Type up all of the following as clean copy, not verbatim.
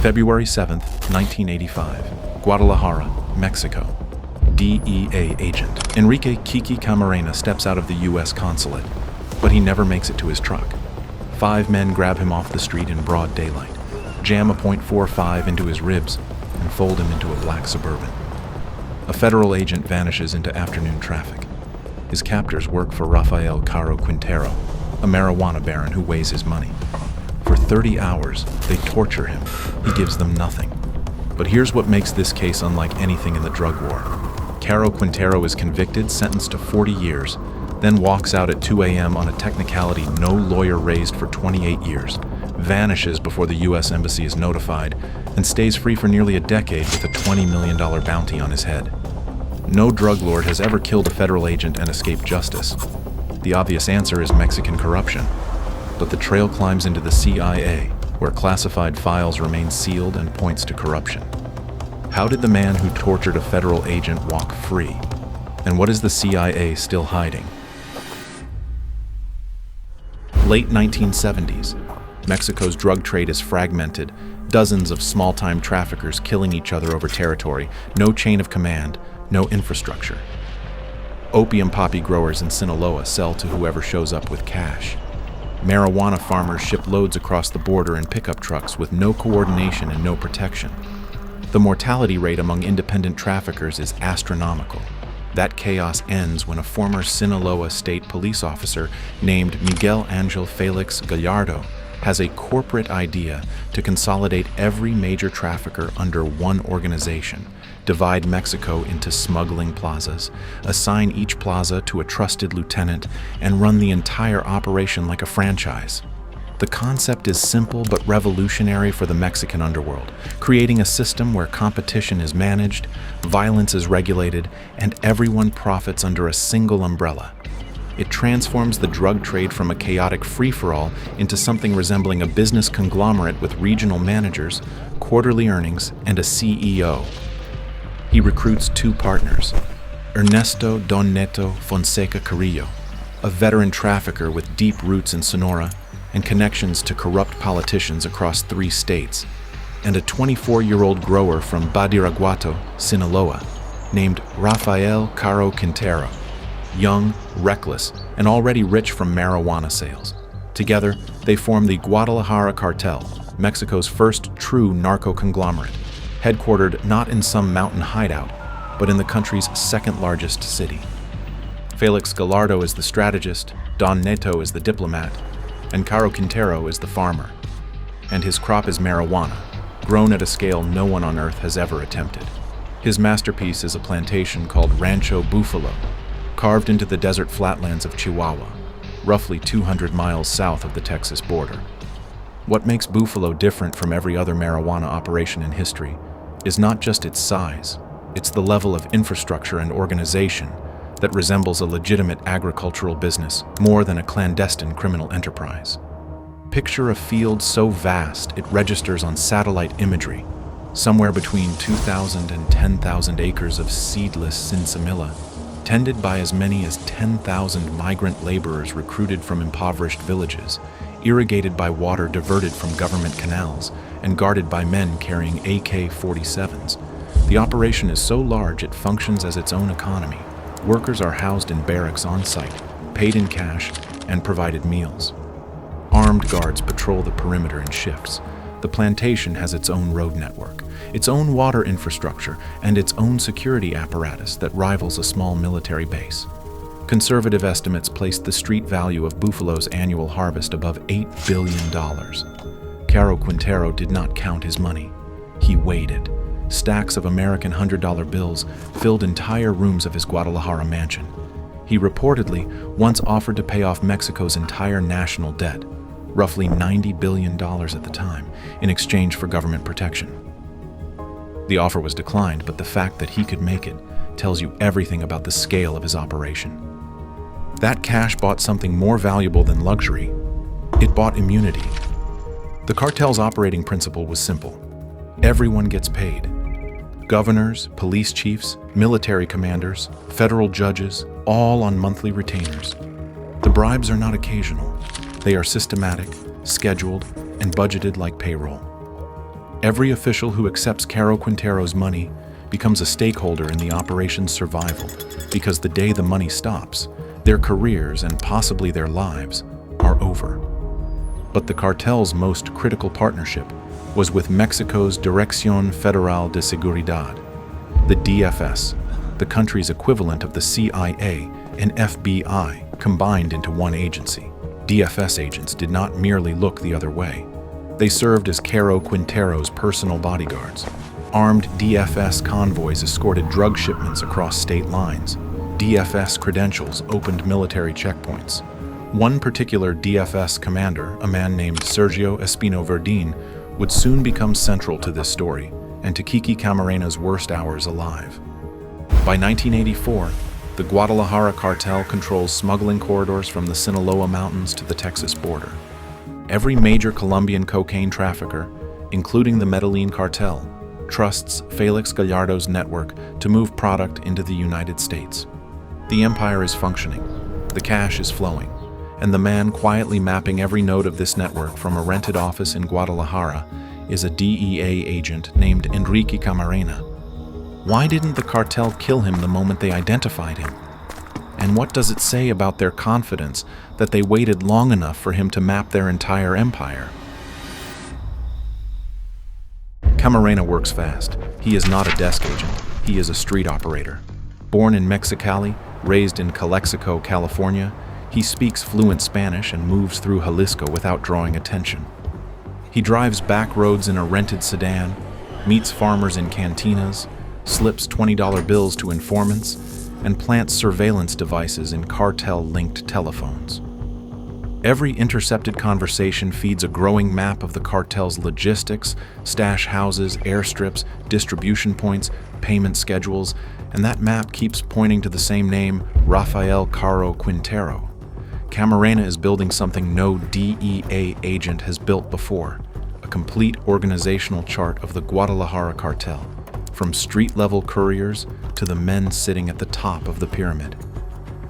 February 7, 1985, Guadalajara, Mexico. DEA agent Enrique Kiki Camarena steps out of the U.S. consulate, but he never makes it to his truck. 5 men grab him off the street in broad daylight, jam a .45 into his ribs, and fold him into a black Suburban. A federal agent vanishes into afternoon traffic. His captors work for Rafael Caro Quintero, a marijuana baron who weighs his money. For 30 hours, they torture him. He gives them nothing. But here's what makes this case unlike anything in the drug war. Caro Quintero is convicted, sentenced to 40 years, then walks out at 2 a.m. on a technicality no lawyer raised for 28 years, vanishes before the U.S. Embassy is notified, and stays free for nearly a decade with a $20 million bounty on his head. No drug lord has ever killed a federal agent and escaped justice. The obvious answer is Mexican corruption. But the trail climbs into the CIA, where classified files remain sealed and points to corruption. How did the man who tortured a federal agent walk free? And what is the CIA still hiding? Late 1970s, Mexico's drug trade is fragmented, dozens of small-time traffickers killing each other over territory, no chain of command, no infrastructure. Opium poppy growers in Sinaloa sell to whoever shows up with cash. Marijuana farmers ship loads across the border in pickup trucks with no coordination and no protection. The mortality rate among independent traffickers is astronomical. That chaos ends when a former Sinaloa state police officer named Miguel Angel Felix Gallardo has a corporate idea to consolidate every major trafficker under one organization, divide Mexico into smuggling plazas, assign each plaza to a trusted lieutenant, and run the entire operation like a franchise. The concept is simple but revolutionary for the Mexican underworld, creating a system where competition is managed, violence is regulated, and everyone profits under a single umbrella. It transforms the drug trade from a chaotic free-for-all into something resembling a business conglomerate with regional managers, quarterly earnings, and a CEO. He recruits 2 partners, Ernesto Don Neto Fonseca Carrillo, a veteran trafficker with deep roots in Sonora and connections to corrupt politicians across 3 states, and a 24-year-old grower from Badiraguato, Sinaloa, named Rafael Caro Quintero, young, reckless, and already rich from marijuana sales. Together, they form the Guadalajara cartel, Mexico's first true narco conglomerate, headquartered not in some mountain hideout, but in the country's second-largest city. Felix Gallardo is the strategist, Don Neto is the diplomat, and Caro Quintero is the farmer. And his crop is marijuana, grown at a scale no one on Earth has ever attempted. His masterpiece is a plantation called Rancho Buffalo, carved into the desert flatlands of Chihuahua, roughly 200 miles south of the Texas border. What makes Buffalo different from every other marijuana operation in history is not just its size, it's the level of infrastructure and organization that resembles a legitimate agricultural business more than a clandestine criminal enterprise. Picture a field so vast it registers on satellite imagery, somewhere between 2,000 and 10,000 acres of seedless sinsemilla, tended by as many as 10,000 migrant laborers recruited from impoverished villages, irrigated by water diverted from government canals, and guarded by men carrying AK-47s. The operation is so large it functions as its own economy. Workers are housed in barracks on site, paid in cash, and provided meals. Armed guards patrol the perimeter in shifts. The plantation has its own road network, its own water infrastructure, and its own security apparatus that rivals a small military base. Conservative estimates placed the street value of Buffalo's annual harvest above $8 billion. Caro Quintero did not count his money. He waited. Stacks of American $100 bills filled entire rooms of his Guadalajara mansion. He reportedly once offered to pay off Mexico's entire national debt, roughly $90 billion at the time, in exchange for government protection. The offer was declined, but the fact that he could make it tells you everything about the scale of his operation. That cash bought something more valuable than luxury. It bought immunity. The cartel's operating principle was simple. Everyone gets paid. Governors, police chiefs, military commanders, federal judges, all on monthly retainers. The bribes are not occasional. They are systematic, scheduled, and budgeted like payroll. Every official who accepts Caro Quintero's money becomes a stakeholder in the operation's survival, because the day the money stops, their careers and possibly their lives are over. But the cartel's most critical partnership was with Mexico's Dirección Federal de Seguridad, the DFS, the country's equivalent of the CIA and FBI combined into one agency. DFS agents did not merely look the other way. They served as Caro Quintero's personal bodyguards. Armed DFS convoys escorted drug shipments across state lines. DFS credentials opened military checkpoints. One particular DFS commander, a man named Sergio Espino Verdin, would soon become central to this story and to Kiki Camarena's worst hours alive. By 1984, the Guadalajara cartel controls smuggling corridors from the Sinaloa Mountains to the Texas border. Every major Colombian cocaine trafficker, including the Medellin cartel, trusts Felix Gallardo's network to move product into the United States. The empire is functioning, the cash is flowing, and the man quietly mapping every node of this network from a rented office in Guadalajara is a DEA agent named Enrique Camarena. Why didn't the cartel kill him the moment they identified him? And what does it say about their confidence that they waited long enough for him to map their entire empire? Camarena works fast. He is not a desk agent. He is a street operator. Born in Mexicali, raised in Calexico, California, he speaks fluent Spanish and moves through Jalisco without drawing attention. He drives back roads in a rented sedan, meets farmers in cantinas, slips $20 bills to informants, and plants surveillance devices in cartel-linked telephones. Every intercepted conversation feeds a growing map of the cartel's logistics, stash houses, airstrips, distribution points, payment schedules, and that map keeps pointing to the same name, Rafael Caro Quintero. Camarena is building something no DEA agent has built before, a complete organizational chart of the Guadalajara cartel, from street-level couriers to the men sitting at the top of the pyramid.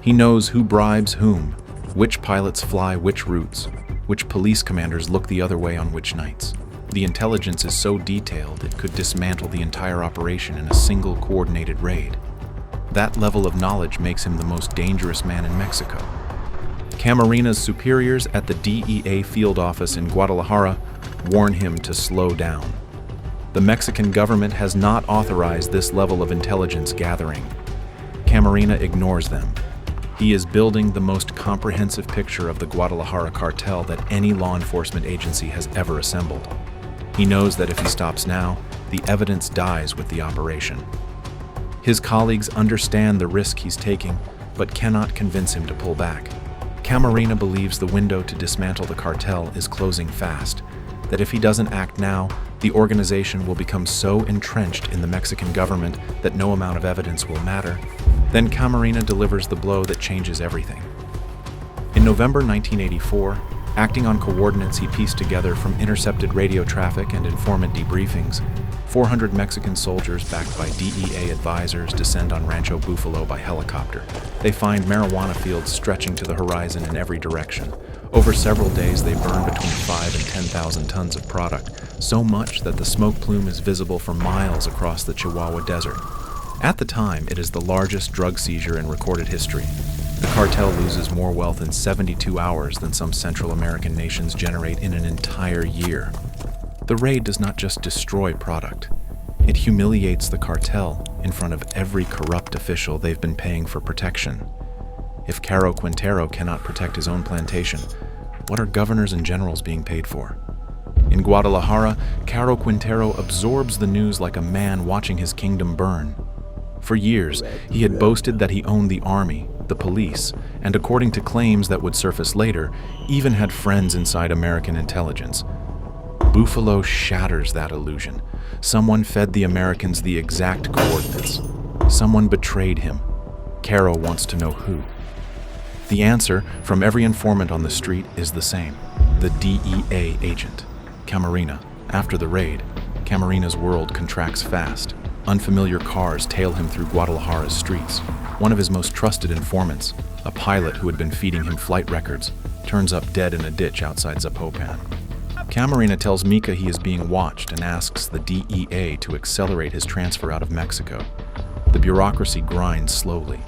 He knows who bribes whom, which pilots fly which routes, which police commanders look the other way on which nights. The intelligence is so detailed it could dismantle the entire operation in a single coordinated raid. That level of knowledge makes him the most dangerous man in Mexico. Camarena's superiors at the DEA field office in Guadalajara warn him to slow down. The Mexican government has not authorized this level of intelligence gathering. Camarena ignores them. He is building the most comprehensive picture of the Guadalajara cartel that any law enforcement agency has ever assembled. He knows that if he stops now, the evidence dies with the operation. His colleagues understand the risk he's taking, but cannot convince him to pull back. Camarena believes the window to dismantle the cartel is closing fast, that if he doesn't act now, the organization will become so entrenched in the Mexican government that no amount of evidence will matter. Then Camarena delivers the blow that changes everything. In November 1984, acting on coordinates he pieced together from intercepted radio traffic and informant debriefings, 400 Mexican soldiers backed by DEA advisors descend on Rancho Buffalo by helicopter. They find marijuana fields stretching to the horizon in every direction. Over several days, they burn between 5,000 and 10,000 tons of product, so much that the smoke plume is visible for miles across the Chihuahua Desert. At the time, it is the largest drug seizure in recorded history. The cartel loses more wealth in 72 hours than some Central American nations generate in an entire year. The raid does not just destroy product. It humiliates the cartel in front of every corrupt official they've been paying for protection. If Caro Quintero cannot protect his own plantation, what are governors and generals being paid for? In Guadalajara, Caro Quintero absorbs the news like a man watching his kingdom burn. For years, he had boasted that he owned the army, the police, and according to claims that would surface later, even had friends inside American intelligence. Buffalo shatters that illusion. Someone fed the Americans the exact coordinates. Someone betrayed him. Caro wants to know who. The answer from every informant on the street is the same: the DEA agent, Camarena. After the raid, Camarena's world contracts fast. Unfamiliar cars tail him through Guadalajara's streets. One of his most trusted informants, a pilot who had been feeding him flight records, turns up dead in a ditch outside Zapopan. Camarena tells Mika he is being watched and asks the DEA to accelerate his transfer out of Mexico. The bureaucracy grinds slowly.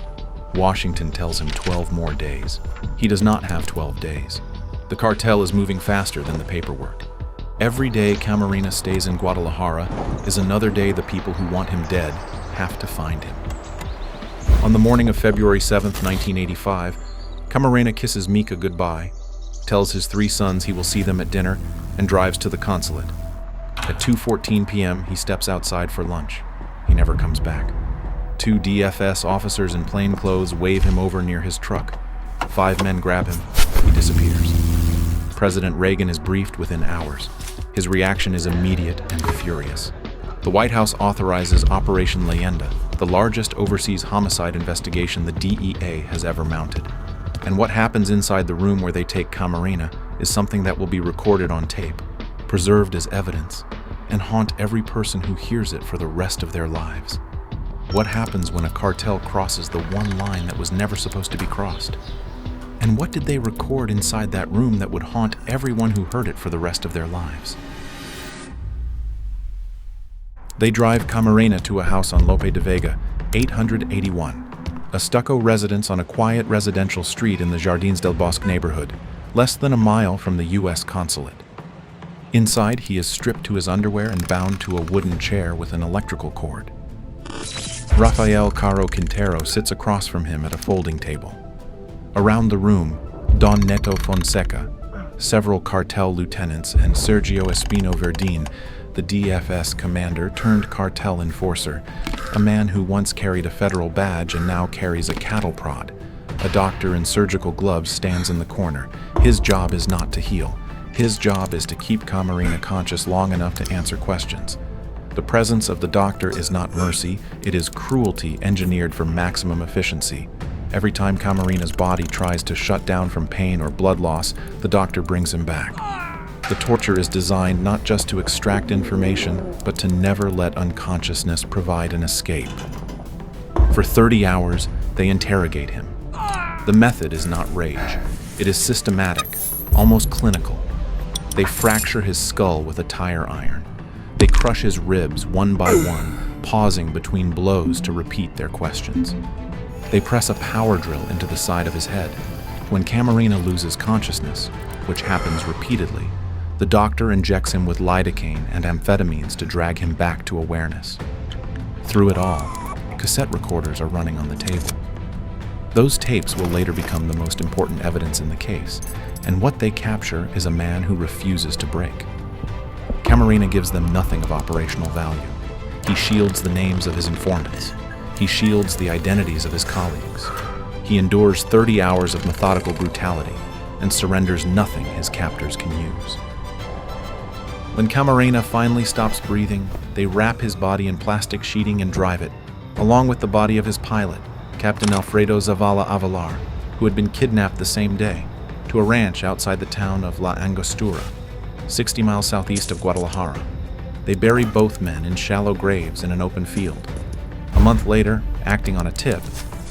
Washington tells him 12 more days. He does not have 12 days. The cartel is moving faster than the paperwork. Every day Camarena stays in Guadalajara is another day the people who want him dead have to find him. On the morning of February 7th, 1985, Camarena kisses Mika goodbye, tells his 3 sons he will see them at dinner, and drives to the consulate. At 2:14 p.m., he steps outside for lunch. He never comes back. 2 DFS officers in plain clothes wave him over near his truck. 5 men grab him. He disappears. President Reagan is briefed within hours. His reaction is immediate and furious. The White House authorizes Operation Leyenda, the largest overseas homicide investigation the DEA has ever mounted. And what happens inside the room where they take Camarena is something that will be recorded on tape, preserved as evidence, and haunt every person who hears it for the rest of their lives. What happens when a cartel crosses the one line that was never supposed to be crossed? And what did they record inside that room that would haunt everyone who heard it for the rest of their lives? They drive Camarena to a house on Lope de Vega, 881, a stucco residence on a quiet residential street in the Jardins del Bosque neighborhood, less than a mile from the U.S. consulate. Inside, he is stripped to his underwear and bound to a wooden chair with an electrical cord. Rafael Caro Quintero sits across from him at a folding table. Around the room, Don Neto Fonseca, several cartel lieutenants, and Sergio Espino Verdin, the DFS commander turned cartel enforcer, a man who once carried a federal badge and now carries a cattle prod. A doctor in surgical gloves stands in the corner. His job is not to heal. His job is to keep Camarena conscious long enough to answer questions. The presence of the doctor is not mercy, it is cruelty engineered for maximum efficiency. Every time Camarena's body tries to shut down from pain or blood loss, the doctor brings him back. The torture is designed not just to extract information, but to never let unconsciousness provide an escape. For 30 hours, they interrogate him. The method is not rage. It is systematic, almost clinical. They fracture his skull with a tire iron. They crush his ribs one by one, pausing between blows to repeat their questions. They press a power drill into the side of his head. When Camarena loses consciousness, which happens repeatedly, the doctor injects him with lidocaine and amphetamines to drag him back to awareness. Through it all, cassette recorders are running on the table. Those tapes will later become the most important evidence in the case, and what they capture is a man who refuses to break. Camarena gives them nothing of operational value. He shields the names of his informants. He shields the identities of his colleagues. He endures 30 hours of methodical brutality and surrenders nothing his captors can use. When Camarena finally stops breathing, they wrap his body in plastic sheeting and drive it, along with the body of his pilot, Captain Alfredo Zavala Avalar, who had been kidnapped the same day, to a ranch outside the town of La Angostura, 60 miles southeast of Guadalajara. They bury both men in shallow graves in an open field. A month later, acting on a tip,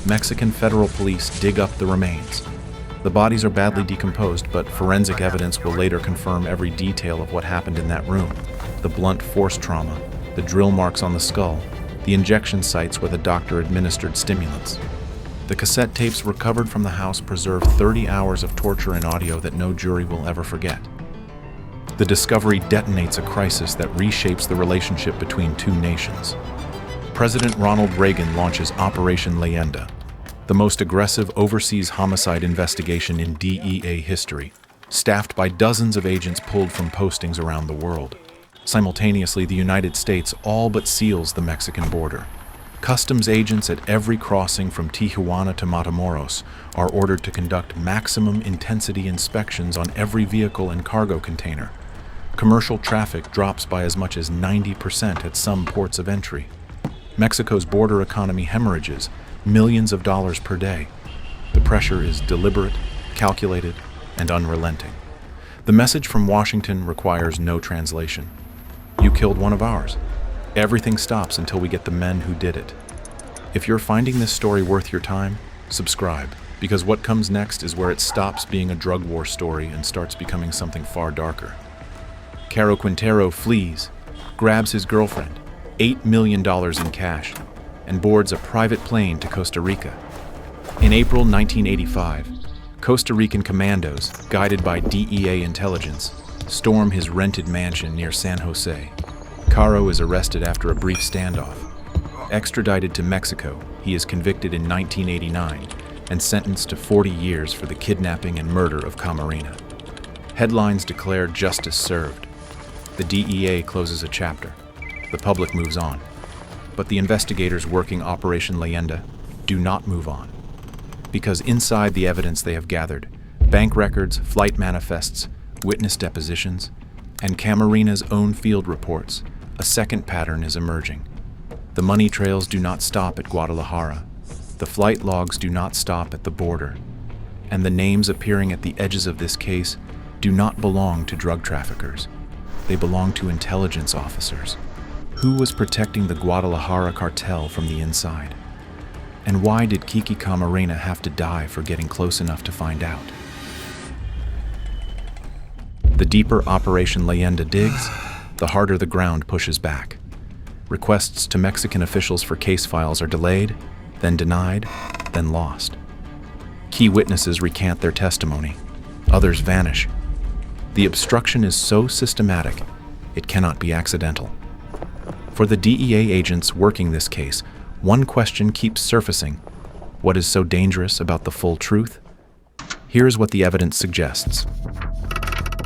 Mexican federal police dig up the remains. The bodies are badly decomposed, but forensic evidence will later confirm every detail of what happened in that room. The blunt force trauma, the drill marks on the skull, the injection sites where the doctor administered stimulants. The cassette tapes recovered from the house preserve 30 hours of torture and audio that no jury will ever forget. The discovery detonates a crisis that reshapes the relationship between two nations. President Ronald Reagan launches Operation Leyenda, the most aggressive overseas homicide investigation in DEA history, staffed by dozens of agents pulled from postings around the world. Simultaneously, the United States all but seals the Mexican border. Customs agents at every crossing from Tijuana to Matamoros are ordered to conduct maximum intensity inspections on every vehicle and cargo container. Commercial traffic drops by as much as 90% at some ports of entry. Mexico's border economy hemorrhages millions of dollars per day. The pressure is deliberate, calculated, and unrelenting. The message from Washington requires no translation. You killed one of ours. Everything stops until we get the men who did it. If you're finding this story worth your time, subscribe, because what comes next is where it stops being a drug war story and starts becoming something far darker. Caro Quintero flees, grabs his girlfriend, $8 million in cash, and boards a private plane to Costa Rica. In April 1985, Costa Rican commandos, guided by DEA intelligence, storm his rented mansion near San Jose. Caro is arrested after a brief standoff. Extradited to Mexico, he is convicted in 1989 and sentenced to 40 years for the kidnapping and murder of Camarena. Headlines declare justice served. The DEA closes a chapter. The public moves on. But the investigators working Operation Leyenda do not move on. Because inside the evidence they have gathered, bank records, flight manifests, witness depositions, and Camarena's own field reports, a second pattern is emerging. The money trails do not stop at Guadalajara. The flight logs do not stop at the border. And the names appearing at the edges of this case do not belong to drug traffickers. They belong to intelligence officers. Who was protecting the Guadalajara cartel from the inside? And why did Kiki Camarena have to die for getting close enough to find out? The deeper Operation Leyenda digs, the harder the ground pushes back. Requests to Mexican officials for case files are delayed, then denied, then lost. Key witnesses recant their testimony. Others vanish. The obstruction is so systematic, it cannot be accidental. For the DEA agents working this case, one question keeps surfacing. What is so dangerous about the full truth? Here's what the evidence suggests.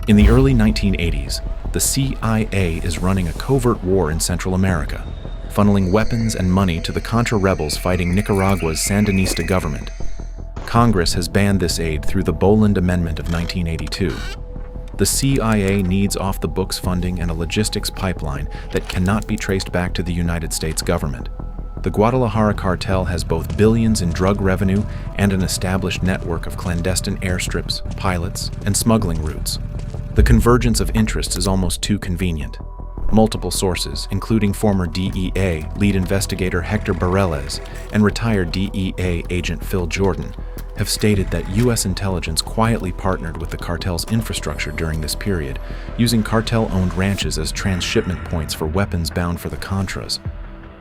In the early 1980s, the CIA is running a covert war in Central America, funneling weapons and money to the Contra rebels fighting Nicaragua's Sandinista government. Congress has banned this aid through the Boland Amendment of 1982. The CIA needs off-the-books funding and a logistics pipeline that cannot be traced back to the United States government. The Guadalajara cartel has both billions in drug revenue and an established network of clandestine airstrips, pilots, and smuggling routes. The convergence of interests is almost too convenient. Multiple sources, including former DEA lead investigator Hector Bareles and retired DEA agent Phil Jordan, have stated that U.S. intelligence quietly partnered with the cartel's infrastructure during this period, using cartel-owned ranches as transshipment points for weapons bound for the Contras.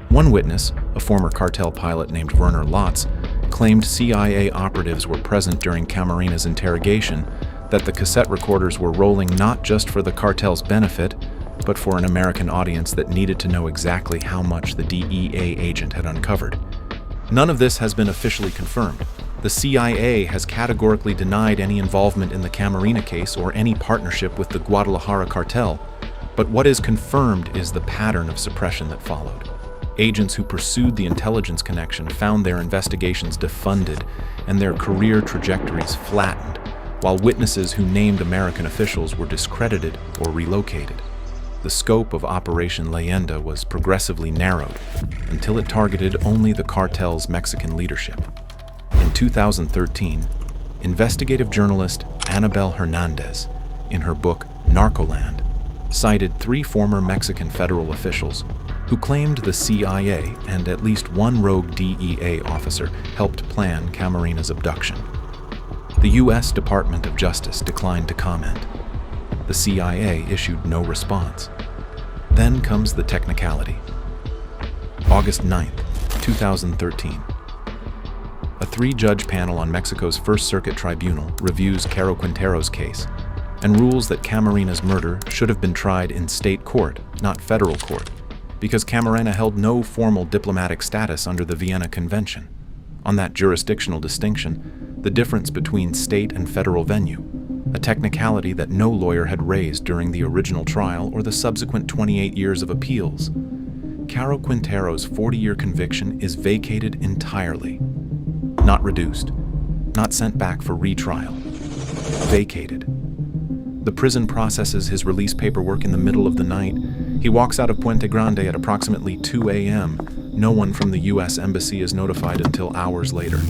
One witness, a former cartel pilot named Werner Lotz, claimed CIA operatives were present during Camarena's interrogation, that the cassette recorders were rolling not just for the cartel's benefit, but for an American audience that needed to know exactly how much the DEA agent had uncovered. None of this has been officially confirmed. The CIA has categorically denied any involvement in the Camarena case or any partnership with the Guadalajara cartel, but what is confirmed is the pattern of suppression that followed. Agents who pursued the intelligence connection found their investigations defunded and their career trajectories flattened, while witnesses who named American officials were discredited or relocated. The scope of Operation Leyenda was progressively narrowed until it targeted only the cartel's Mexican leadership. In 2013, investigative journalist Anabel Hernandez, in her book Narcoland, cited 3 former Mexican federal officials who claimed the CIA and at least one rogue DEA officer helped plan Camarena's abduction. The U.S. Department of Justice declined to comment. The CIA issued no response. Then comes the technicality. August 9th, 2013. A 3-judge panel on Mexico's First Circuit Tribunal reviews Caro Quintero's case and rules that Camarena's murder should have been tried in state court, not federal court, because Camarena held no formal diplomatic status under the Vienna Convention. On that jurisdictional distinction, the difference between state and federal venue, a technicality that no lawyer had raised during the original trial or the subsequent 28 years of appeals. Caro Quintero's 40-year conviction is vacated entirely. Not reduced, not sent back for retrial. Vacated. The prison processes his release paperwork in the middle of the night. He walks out of Puente Grande at approximately 2 a.m. No one from the U.S. Embassy is notified until hours later.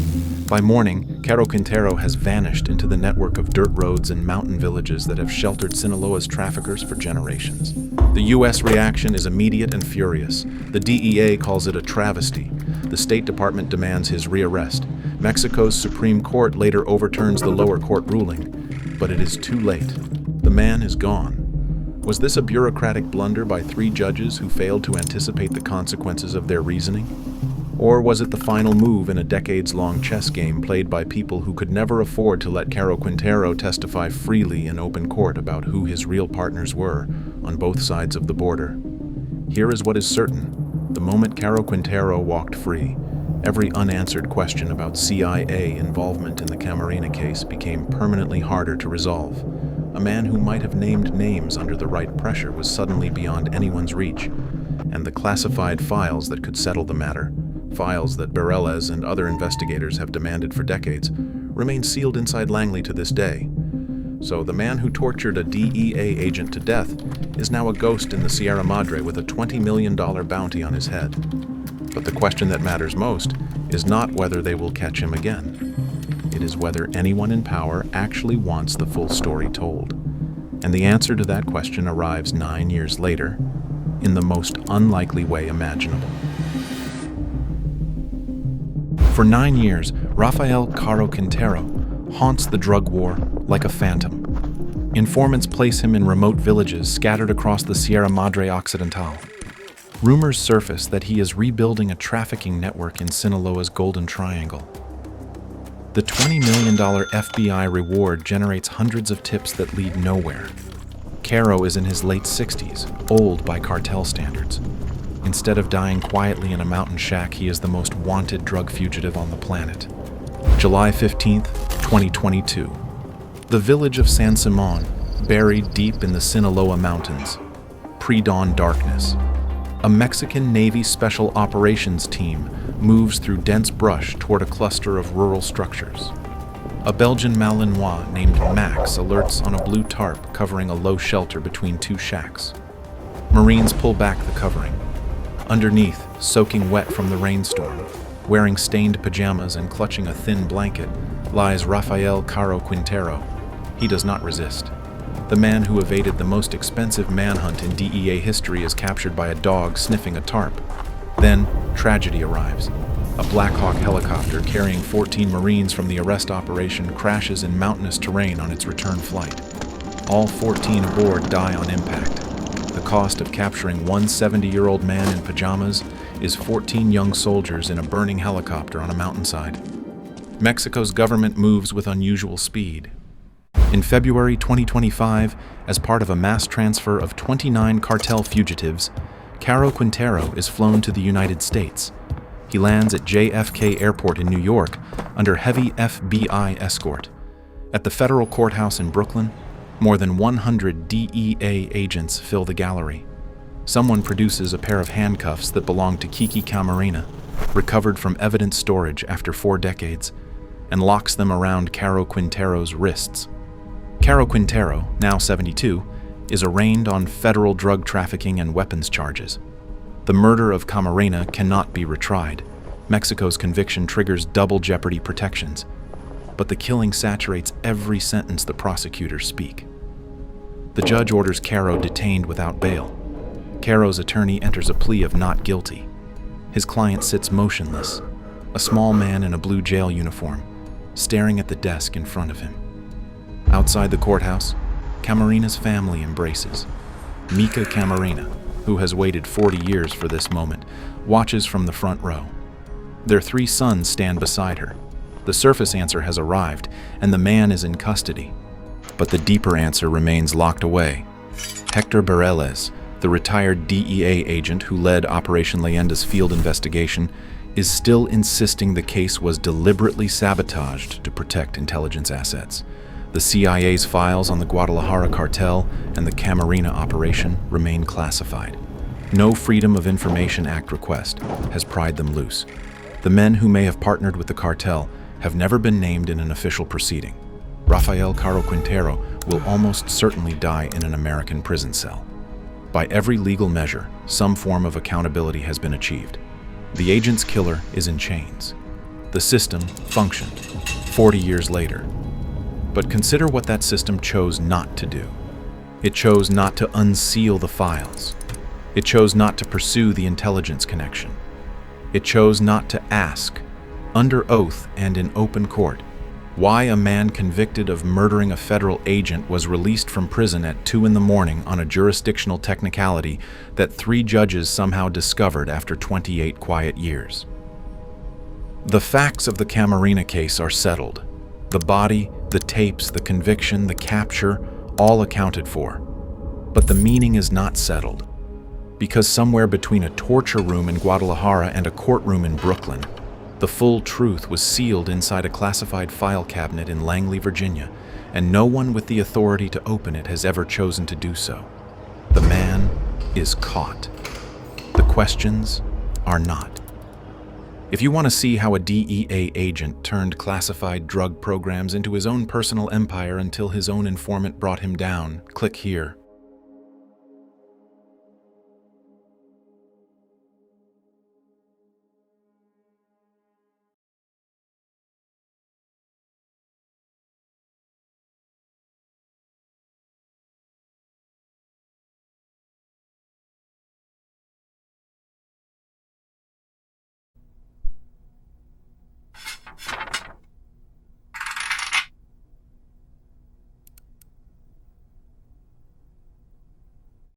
By morning, Caro Quintero has vanished into the network of dirt roads and mountain villages that have sheltered Sinaloa's traffickers for generations. The U.S. reaction is immediate and furious. The DEA calls it a travesty. The State Department demands his rearrest. Mexico's Supreme Court later overturns the lower court ruling. But it is too late. The man is gone. Was this a bureaucratic blunder by three judges who failed to anticipate the consequences of their reasoning? Or was it the final move in a decades-long chess game played by people who could never afford to let Caro Quintero testify freely in open court about who his real partners were on both sides of the border? Here is what is certain. The moment Caro Quintero walked free, every unanswered question about CIA involvement in the Camarena case became permanently harder to resolve. A man who might have named names under the right pressure was suddenly beyond anyone's reach, and the classified files that could settle the matter, files that Bareles and other investigators have demanded for decades, remain sealed inside Langley to this day. So the man who tortured a DEA agent to death is now a ghost in the Sierra Madre with a $20 million bounty on his head. But the question that matters most is not whether they will catch him again. It is whether anyone in power actually wants the full story told. And the answer to that question arrives 9 years later, in the most unlikely way imaginable. For 9 years, Rafael Caro Quintero haunts the drug war like a phantom. Informants place him in remote villages scattered across the Sierra Madre Occidental. Rumors surface that he is rebuilding a trafficking network in Sinaloa's Golden Triangle. The $20 million FBI reward generates hundreds of tips that lead nowhere. Caro is in his late 60s, old by cartel standards. Instead of dying quietly in a mountain shack, he is the most wanted drug fugitive on the planet. July 15th, 2022. The village of San Simon, buried deep in the Sinaloa mountains. Pre-dawn darkness. A Mexican Navy Special Operations team moves through dense brush toward a cluster of rural structures. A Belgian Malinois named Max alerts on a blue tarp covering a low shelter between two shacks. Marines pull back the covering. Underneath, soaking wet from the rainstorm, wearing stained pajamas and clutching a thin blanket, lies Rafael Caro Quintero. He does not resist. The man who evaded the most expensive manhunt in DEA history is captured by a dog sniffing a tarp. Then, tragedy arrives. A Black Hawk helicopter carrying 14 Marines from the arrest operation crashes in mountainous terrain on its return flight. All 14 aboard die on impact. The cost of capturing one 70-year-old man in pajamas is 14 young soldiers in a burning helicopter on a mountainside. Mexico's government moves with unusual speed. In February 2025, as part of a mass transfer of 29 cartel fugitives, Caro Quintero is flown to the United States. He lands at JFK Airport in New York under heavy FBI escort. At the federal courthouse in Brooklyn, more than 100 DEA agents fill the gallery. Someone produces a pair of handcuffs that belong to Kiki Camarena, recovered from evidence storage after 4 decades, and locks them around Caro Quintero's wrists. Caro Quintero, now 72, is arraigned on federal drug trafficking and weapons charges. The murder of Camarena cannot be retried. Mexico's conviction triggers double jeopardy protections, but the killing saturates every sentence the prosecutors speak. The judge orders Caro detained without bail. Caro's attorney enters a plea of not guilty. His client sits motionless, a small man in a blue jail uniform, staring at the desk in front of him. Outside the courthouse, Camarena's family embraces. Mika Camarena, who has waited 40 years for this moment, watches from the front row. Their 3 sons stand beside her. The surface answer has arrived, and the man is in custody. But the deeper answer remains locked away. Hector Bareles, the retired DEA agent who led Operation Leyenda's field investigation, is still insisting the case was deliberately sabotaged to protect intelligence assets. The CIA's files on the Guadalajara cartel and the Camarena operation remain classified. No Freedom of Information Act request has pried them loose. The men who may have partnered with the cartel have never been named in an official proceeding. Rafael Caro Quintero will almost certainly die in an American prison cell. By every legal measure, some form of accountability has been achieved. The agent's killer is in chains. The system functioned 40 years later. But consider what that system chose not to do. It chose not to unseal the files. It chose not to pursue the intelligence connection. It chose not to ask, under oath and in open court, Why a man convicted of murdering a federal agent was released from prison at 2 in the morning on a jurisdictional technicality that 3 judges somehow discovered after 28 quiet years. The facts of the Camarena case are settled. The body, the tapes, the conviction, the capture, all accounted for. But the meaning is not settled, because somewhere between a torture room in Guadalajara and a courtroom in Brooklyn, the full truth was sealed inside a classified file cabinet in Langley, Virginia, and no one with the authority to open it has ever chosen to do so. The man is caught. The questions are not. If you want to see how a DEA agent turned classified drug programs into his own personal empire until his own informant brought him down, click here.